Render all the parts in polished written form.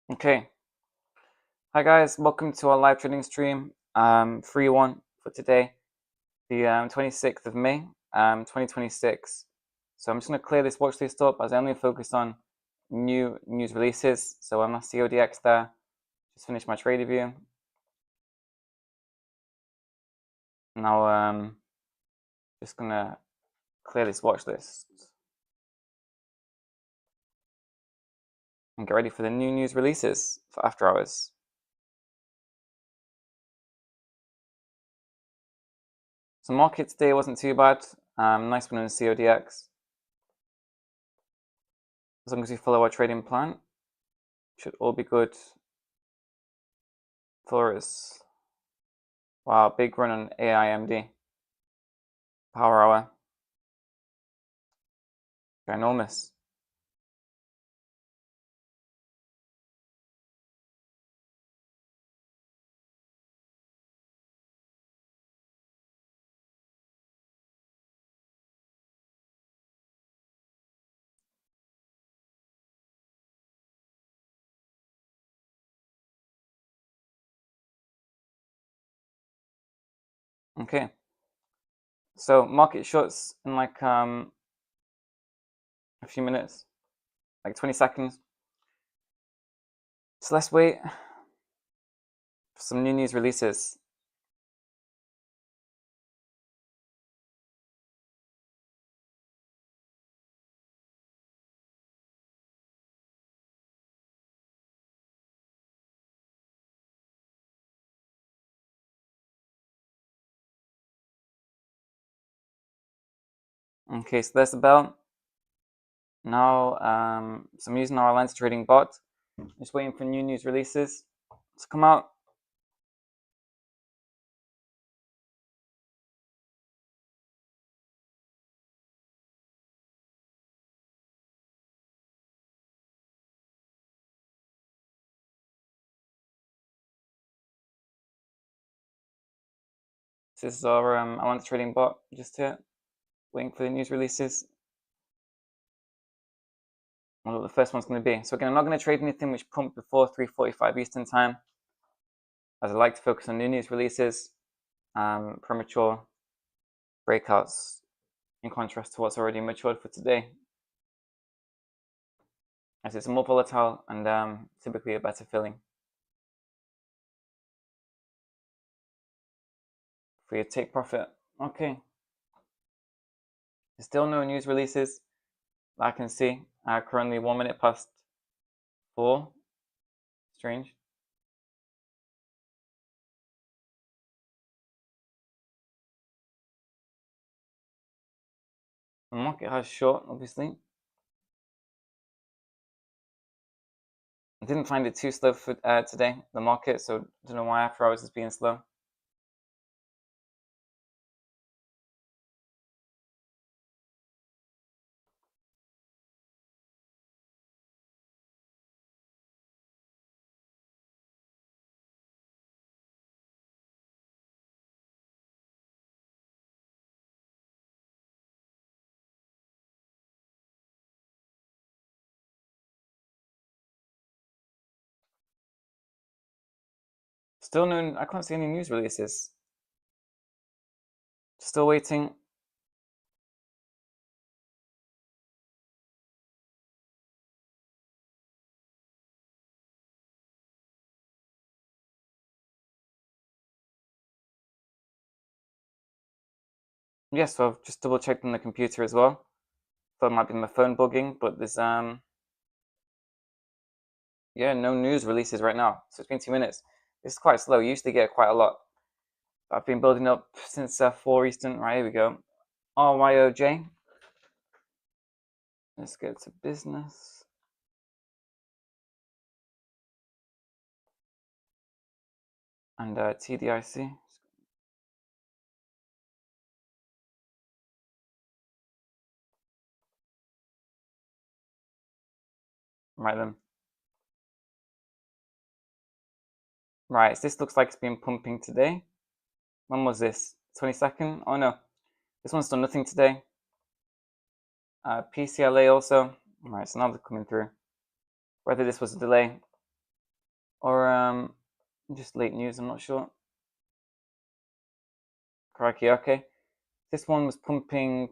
Okay. Hi guys, welcome to our live trading stream. Free one for today, the 26th of May, 2026. So I'm just going to clear this watch list up as I only focus on new news releases. So I'm not CODX there. Just finished my trade review. Now just going to clear this watch list and get ready for the new news releases for after hours. So market today wasn't too bad. Nice one in the CODX. As long as we follow our trading plan, should all be good for us. Wow, big run on AIMD. Power hour. Ginormous. Okay. So market shorts in like a few minutes, like 20 seconds. So let's wait for some new news releases. Okay, so there's the bell. Now, so I'm using our Alliance trading bot. Just waiting for new news releases to come out. So this is our Alliance trading bot just here, waiting for the news releases. I wonder what the first one's going to be. So again, I'm not going to trade anything which pumped before 3:45 Eastern time, as I like to focus on new news releases, premature breakouts, in contrast to what's already matured for today, as it's more volatile and typically a better filling for your take profit. Okay, there's still no news releases that I can see. Currently 1 minute past 4. Strange. The market has short, obviously. I didn't find it too slow for today, the market, so I don't know why after hours is being slow. Still no, I can't see any news releases. Still waiting. Yes, so I've just double checked on the computer as well. Thought it might be my phone bugging, but there's yeah, no news releases right now. So it's been 2 minutes. This is quite slow. You usually get quite a lot. I've been building up since 4 Eastern. Right, here we go. RYOJ. Let's get to business. And TDIC. Right then. Right, so this looks like it's been pumping today. When was this? 22nd? Oh no, this one's done nothing today. PCLA also. Right, so now they're coming through. Whether this was a delay, or just late news, I'm not sure. Crikey, okay. This one was pumping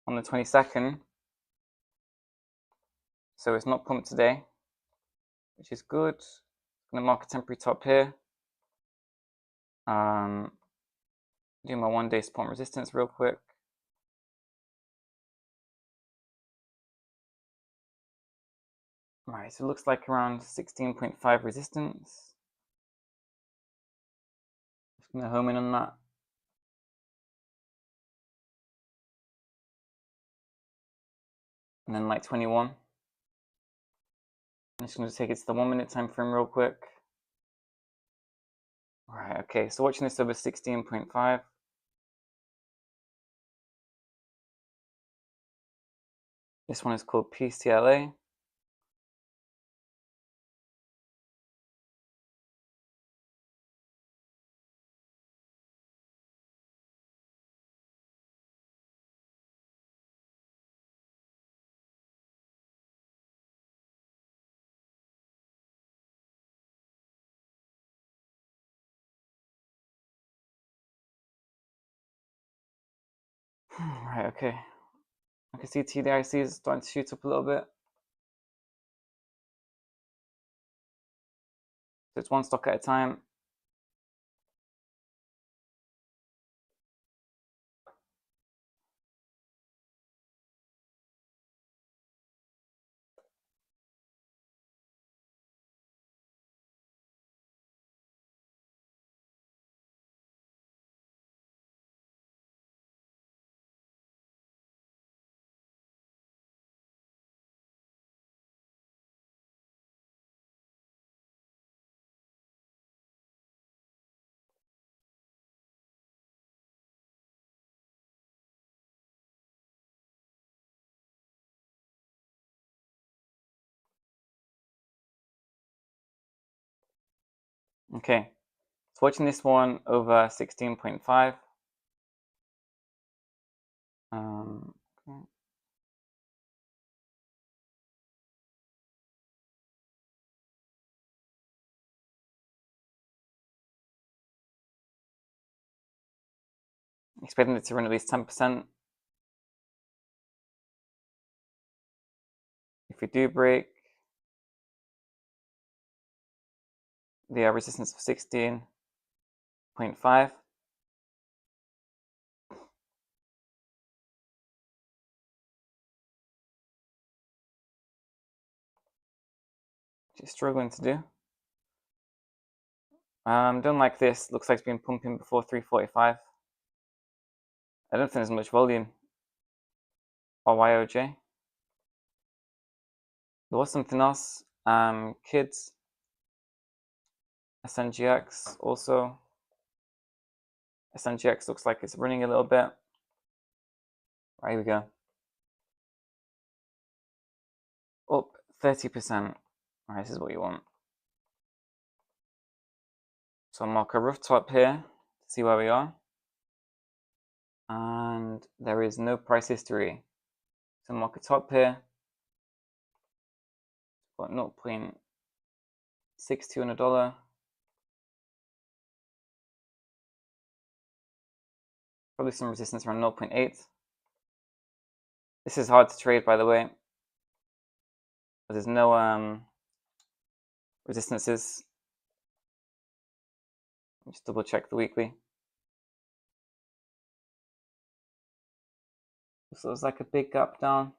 on the 22nd, so it's not pumped today, which is good. I'm gonna mark a temporary top here. Do my 1 day support resistance real quick. Right, so it looks like around 16.5 resistance. Just gonna home in on that. And then like 21. I'm just gonna take it to the 1 minute time frame real quick. Right, okay, so watching this over 16.5. This one is called PCLA. Right, okay. I can see TDIC is starting to shoot up a little bit. So it's one stock at a time. Okay, so watching this one over 16.5. Okay. Expecting it to run at least 10%. If we do break the resistance of 16.5, which is struggling to do. Don't like this. Looks like it's been pumping before 345. I don't think there's much volume. Or YOJ. There was something else. Kids. SNGX also. SNGX looks like it's running a little bit. Right, here we go. Up 30%. Alright, this is what you want. So I'll mark a rough top here to see where we are. And there is no price history. So mark a top here. Got 0.62 on a dollar. Probably some resistance around 0.8. This is hard to trade, by the way. There's no resistances. Just double check the weekly. So it's like a big gap down.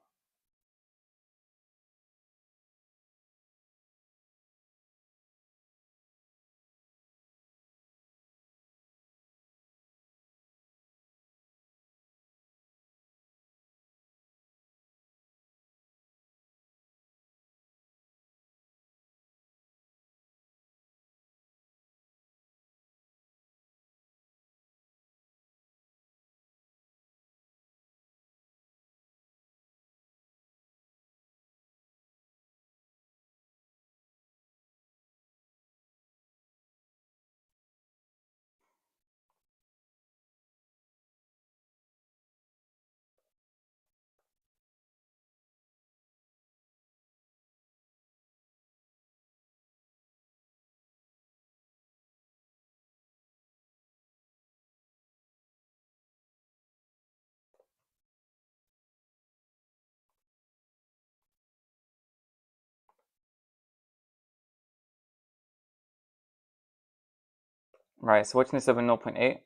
Right, so watching this over 0.8, I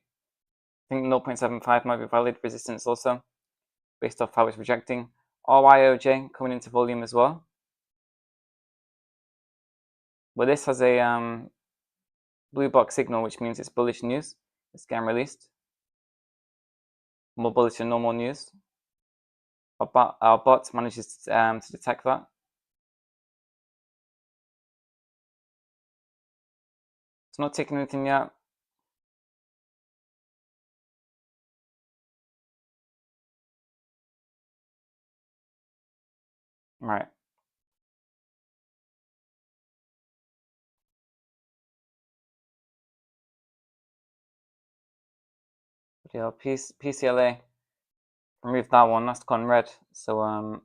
think 0.75 might be valid resistance also, based off how it's rejecting. RYOJ coming into volume as well. But this has a blue box signal, which means it's bullish news. It's getting released. More bullish than normal news. Our bot manages to detect that. It's not taking anything yet. Right. Yeah, PCLA. Remove that one. That's gone red. So I'm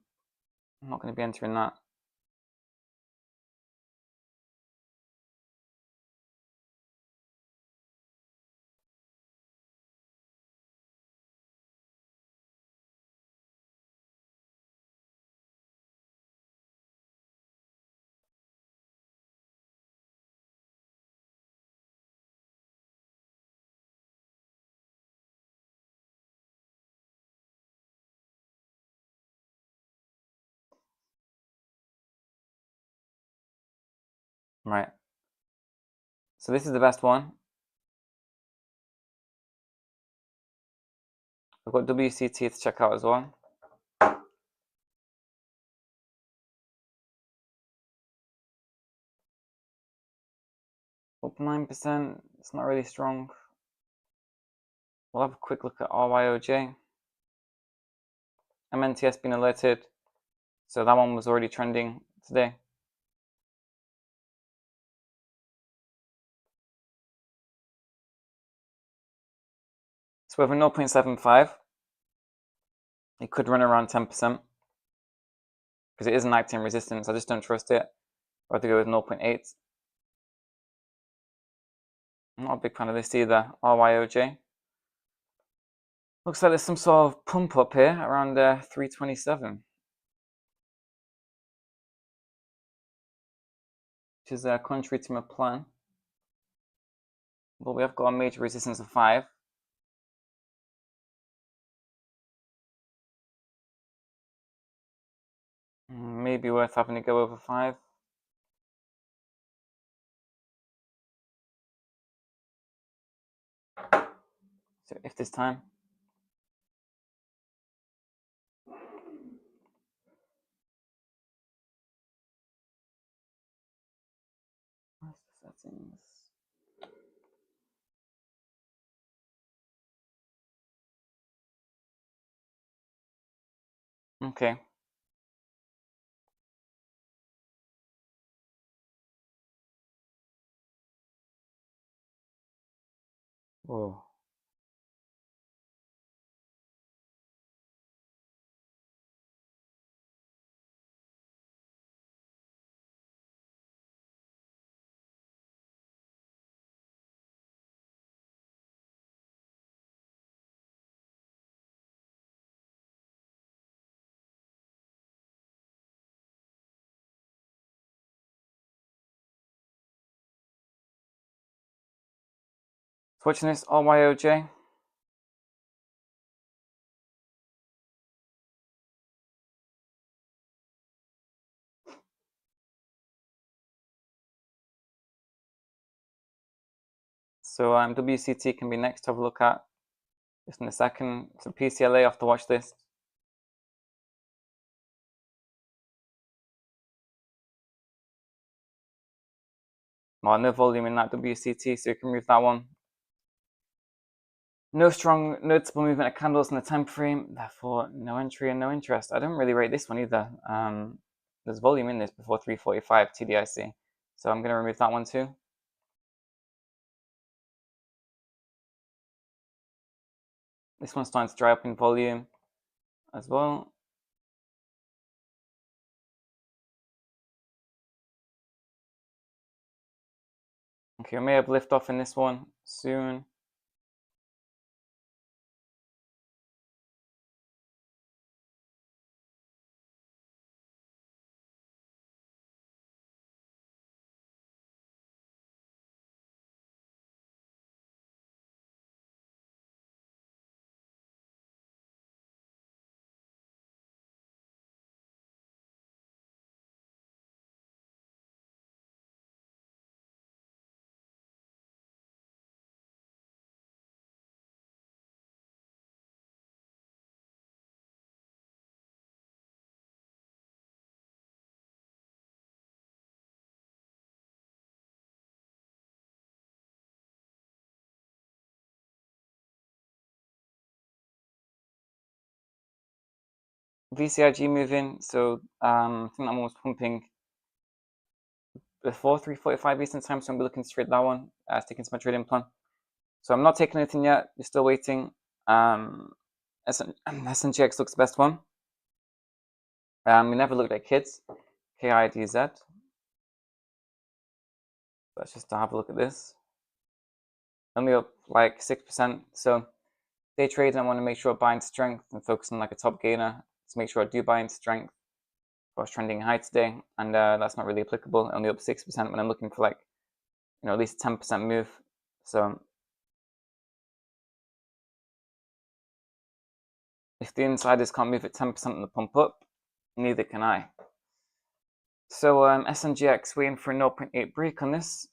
not going to be entering that. Right. So this is the best one. We've got WCT to check out as well. Up 9%. It's not really strong. We'll have a quick look at RYOJ. MNTS been alerted. So that one was already trending today. So we have a 0.75. It could run around 10% because it isn't acting resistance. I just don't trust it. I'd rather go with 0.8. I'm not a big fan of this either. RYOJ. Looks like there's some sort of pump up here around 327, which is contrary to my plan. But we have got a major resistance of 5. Maybe worth having to go over 5. So if this time. Where's the settings? Okay. Whoa. So watching this RYOJ. So WCT can be next to have a look at just in a second. So PCLA off the watch list. Well, no volume in that WCT, so you can move that one. No strong noticeable movement of candles in the time frame, therefore no entry and no interest. I don't really rate this one either. There's volume in this before 345 TDIC, so I'm going to remove that one too. This one's starting to dry up in volume as well. Okay, we may have lift off in this one soon. VCIG moving, so I think that one was pumping before 3:45 Eastern time, so I'm looking to trade that one, sticking to my trading plan. So I'm not taking anything yet, we're still waiting. SNGX looks the best one. We never looked at kids, KIDZ. Let's just have a look at this. Only up like 6%, so day trading, I want to make sure I buy into strength and focus on like a top gainer to make sure I do buy into strength. I was trending high today, and that's not really applicable. Only up 6% when I'm looking for like, at least 10% move. So if the insiders can't move at 10% on the pump up, neither can I. So SNGX waiting for a 0.8 break on this.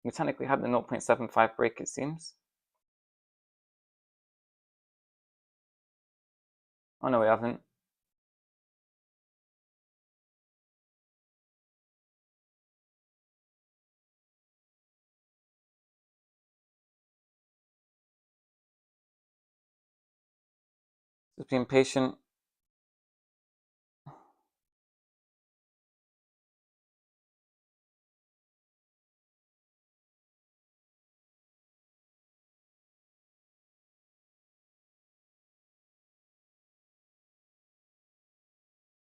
We technically had the 0.75 break, it seems. Oh no, we haven't. Just being patient.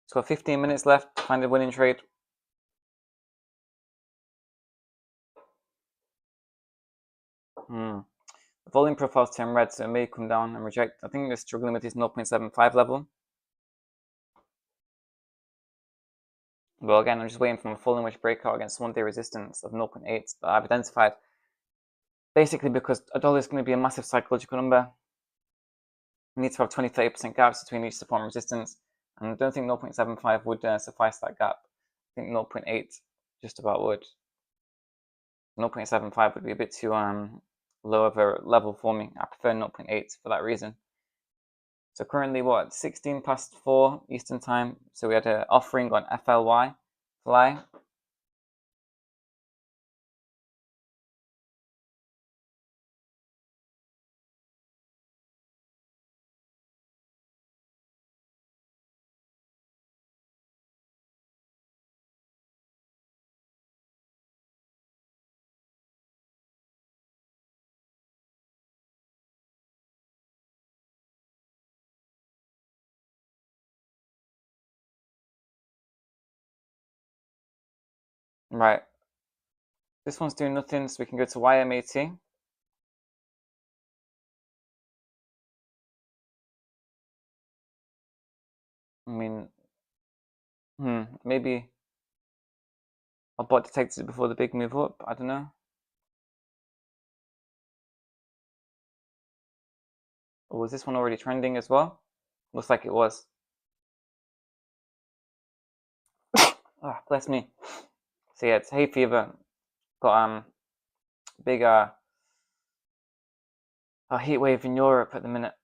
It's got 15 minutes left to find a winning trade. The volume profile's turned red, so it may come down and reject. I think they're struggling with this 0.75 level. Well, again, I'm just waiting for a full English breakout against one-day resistance of 0.8 that I've identified. Basically, because a dollar is going to be a massive psychological number. We need to have 20-30% gaps between each support and resistance, and I don't think 0.75 would suffice that gap. I think 0.8 just about would. 0.75 would be a bit too low of a level for me. I prefer 0.8 for that reason. So currently, 16 past 4 Eastern time. So we had an offering on FLY, fly. Right. This one's doing nothing, so we can go to YMAT. I mean, maybe our bot detected it before the big move up. I don't know. Or was this one already trending as well? Looks like it was. Ah, bless me. So yeah, it's hay fever. Got big heat wave in Europe at the minute.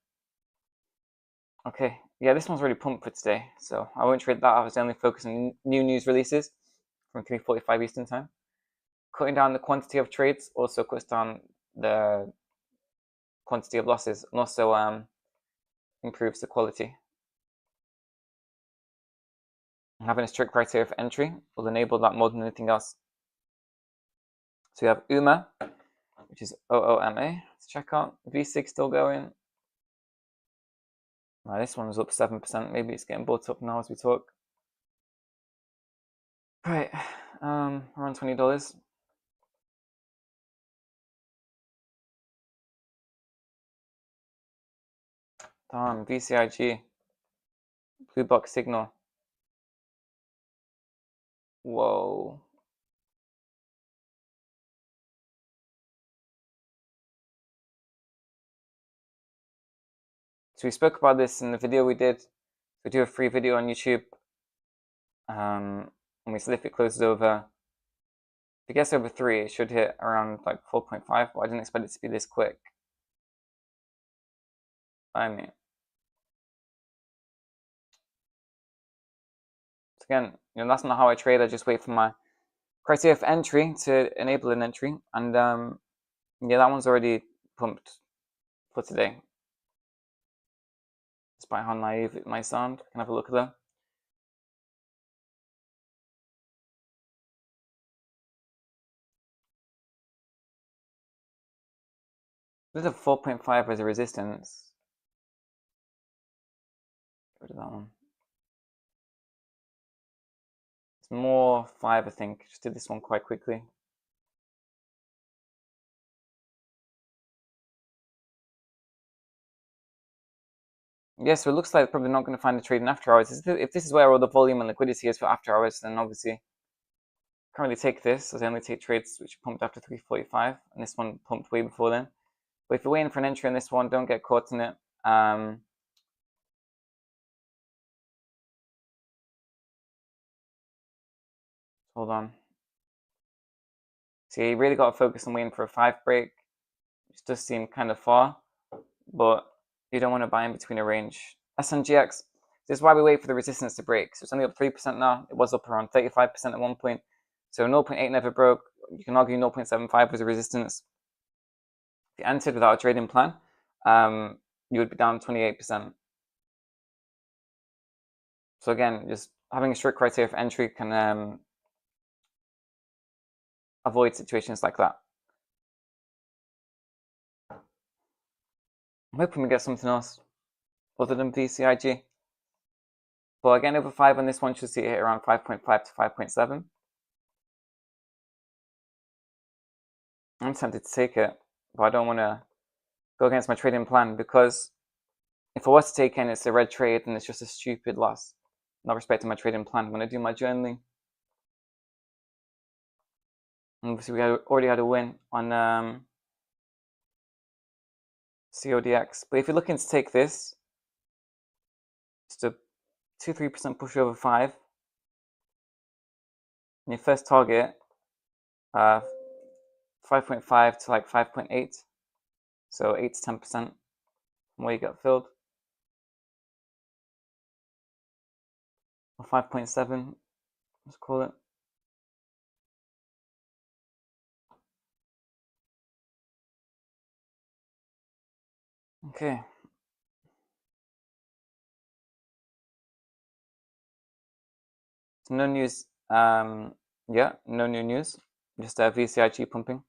Okay, yeah, this one's already pumped for today, so I won't trade that. I was only focusing on new news releases from 3:45 Eastern time. Cutting down the quantity of trades also cuts down the quantity of losses, and also improves the quality. Having a strict criteria for entry will enable that more than anything else. So you have UMA, which is OOMA. Let's check out V6 still going. Right, this one's up 7%. Maybe it's getting bought up now as we talk. Right, around $20. Damn, VCIG, blue box signal. Whoa. So we spoke about this in the video we did. We do a free video on YouTube. And we said if it closes over, if it gets over 3, it should hit around like 4.5, but I didn't expect it to be this quick. I mean, again, that's not how I trade. I just wait for my criteria for entry to enable an entry, and yeah, that one's already pumped for today. despite how naive it might sound. Can have a look at them. There's a 4.5 as a resistance. Get rid of that one. It's more 5, I think. Just did this one quite quickly. Yeah, so it looks like probably not going to find a trade in after hours. If this is where all the volume and liquidity is for after hours, then obviously can't really take this, as I only take trades which pumped after 3:45, and this one pumped way before then. But if you're waiting for an entry on this one, don't get caught in it. Hold on. See, you really got to focus on waiting for a 5 break, which does seem kind of far, but you don't want to buy in between a range. SNGX, this is why we wait for the resistance to break. So it's only up 3% now. It was up around 35% at one point. So 0.8 never broke. You can argue 0.75 was a resistance. If you entered without a trading plan, you would be down 28%. So again, just having a strict criteria for entry can avoid situations like that. I'm hoping we get something else other than VCIG. But again, over 5 on this one, should see it hit around 5.5 to 5.7. I'm tempted to take it, but I don't want to go against my trading plan, because if I was to take in, it's a red trade and it's just a stupid loss, not respecting my trading plan. When I do my journaling, obviously we already had a win on CODX. But if you're looking to take this, just a 2-3% push over 5, and your first target, 5.5 to like 5.8, so 8 to 10% from where you got filled, or 5.7, let's call it. Okay. So no news. Yeah, no new news. Just VCIG pumping.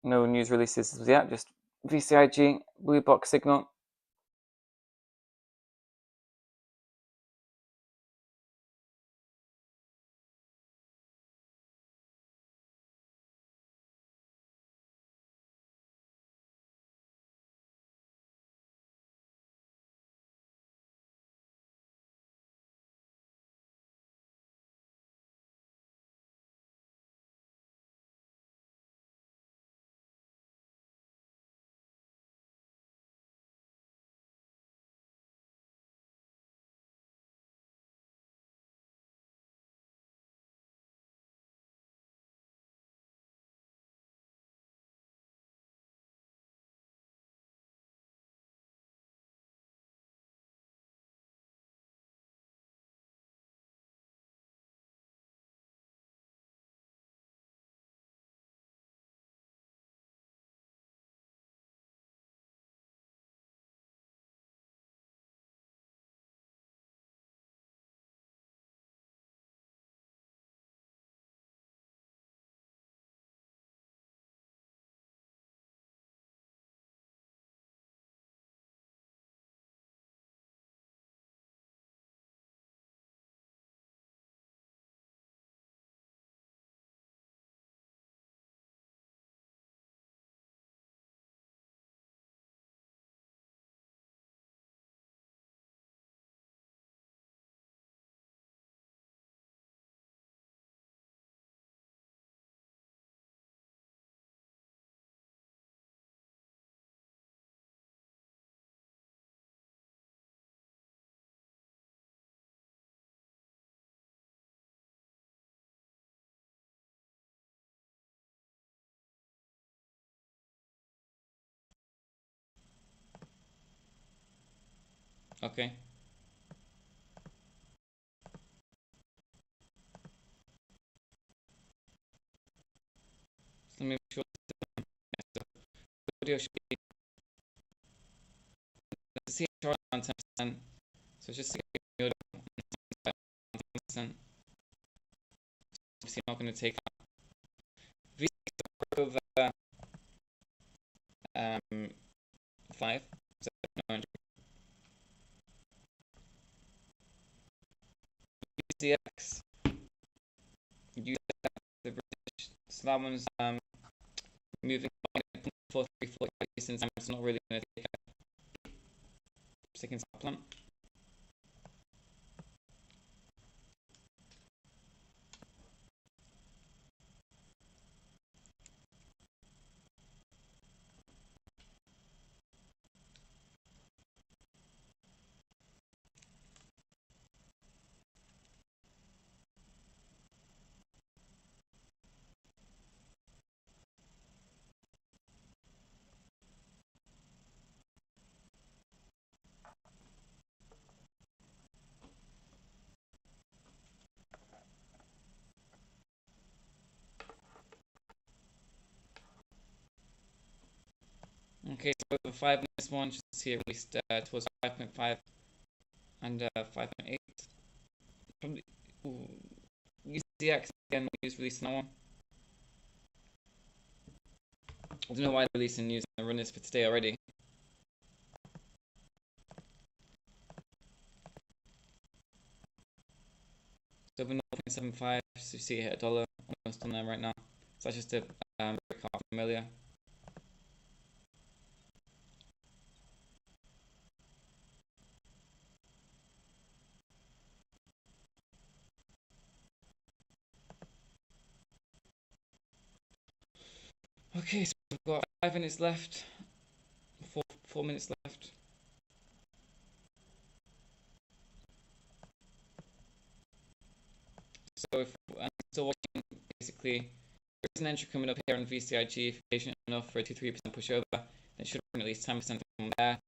No news releases yet. Just VCIG blue box signal. Okay. So make sure the video should be short down 10%. So it's just to get me order on 10%. Obviously, I'm not going to take that. V6 over 5. So 900. VCX. Use the British. So that one's moving 434 since I'm not really going to take it. Sticking to plan. Okay, so the 5 in this one, just see at least towards 5.5 and 5.8. Probably use the X again, use releasing that one. I don't know why they're releasing news and run this for today already. So over 0.75, so you see it hit $1 almost on there right now. So that's just a break off from earlier. Okay, so we've got 5 minutes left, 4 minutes left. So if I'm still watching, basically, there's an entry coming up here on VCIG. If you're patient enough for a 2-3% pushover, then it should run at least 10% from there.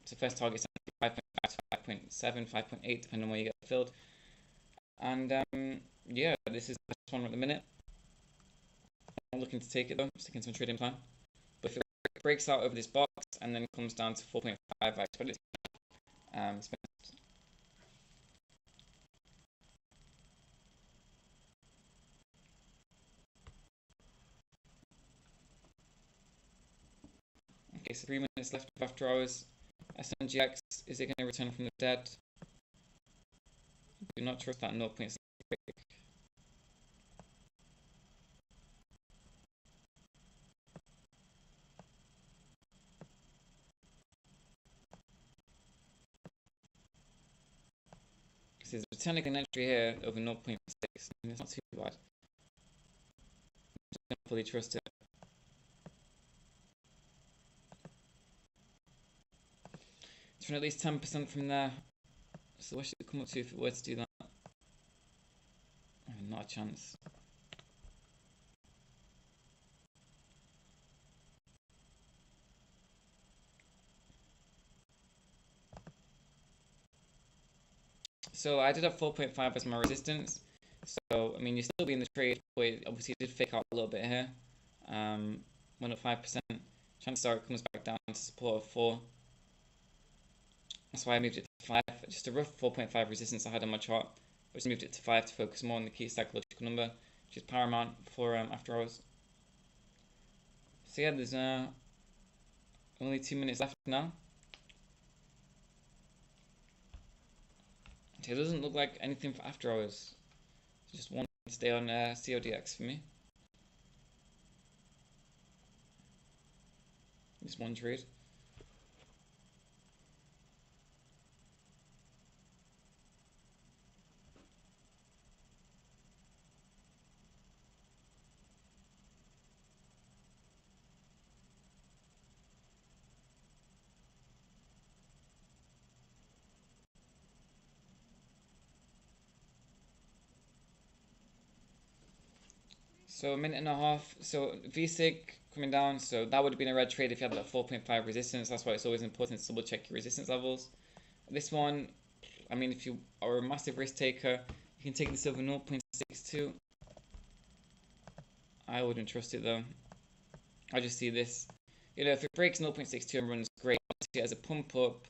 So first target's 5.5 to 5.7, 5.8, depending on where you get filled. And yeah, this is the best one at the minute. I'm not looking to take it though, sticking to my trading plan. But if it breaks out over this box and then comes down to 4.5, I expect it to okay, so 3 minutes left of after hours. SNGX, is it going to return from the dead? Do not trust that 0.6 break. So there's returning an entry here over 0.6. It's not too bad. I don't fully trust it. It's from at least 10% from there. So what should it come up to if it were to do that? Not a chance. So I did have 4.5 as my resistance. So I mean, you still be in the trade, but it obviously did fake out a little bit here. Went up 5%. Chances are it comes back down to support of 4. That's why I moved it to 5. Just a rough 4.5 resistance I had on my chart. I just moved it to 5 to focus more on the key psychological number, which is paramount for after hours. So yeah, there's only 2 minutes left now. It doesn't look like anything for after hours. Just one stay on CODX for me. Just one trade. So a minute and a half. So VSIG coming down. So that would have been a red trade if you had that 4.5 resistance. That's why it's always important to double check your resistance levels. This one, I mean, if you are a massive risk taker, you can take this over 0.62. I wouldn't trust it though. I just see this if it breaks 0.62 and runs great, see it as a pump up,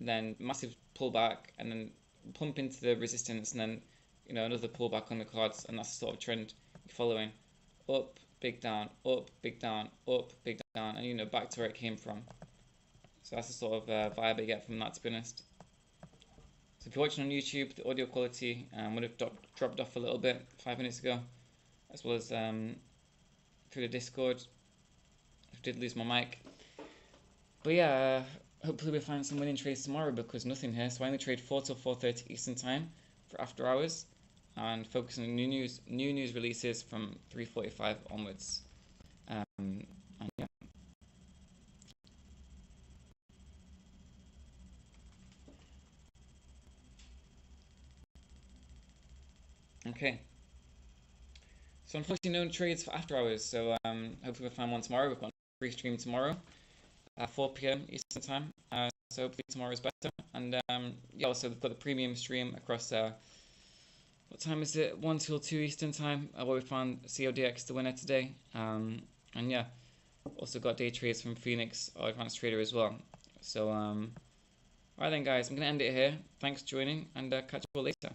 then massive pullback, and then pump into the resistance, and then another pullback on the cards, and that's the sort of trend you're following. Up, big down, up, big down, up, big down, and back to where it came from. So that's the sort of vibe I get from that, to be honest. So if you're watching on YouTube, the audio quality would have dropped off a little bit 5 minutes ago, as well as through the Discord. I did lose my mic. But yeah, hopefully we'll find some winning trades tomorrow, because nothing here. So I only trade 4 till 4:30 Eastern time for after hours, and focus on new news releases from 3:45 onwards. And yeah. Okay. So unfortunately, no trades for after hours. So hopefully we'll find one tomorrow. We've got a free stream tomorrow at 4 p.m. Eastern time. So hopefully tomorrow is better. And yeah, also we've got the premium stream across. What time is it? 1 till 2 Eastern time. Where we found CODX the winner today. And yeah, also got day trades from Phoenix, our advanced trader as well. So alright then, guys, I'm gonna end it here. Thanks for joining, and catch you all later.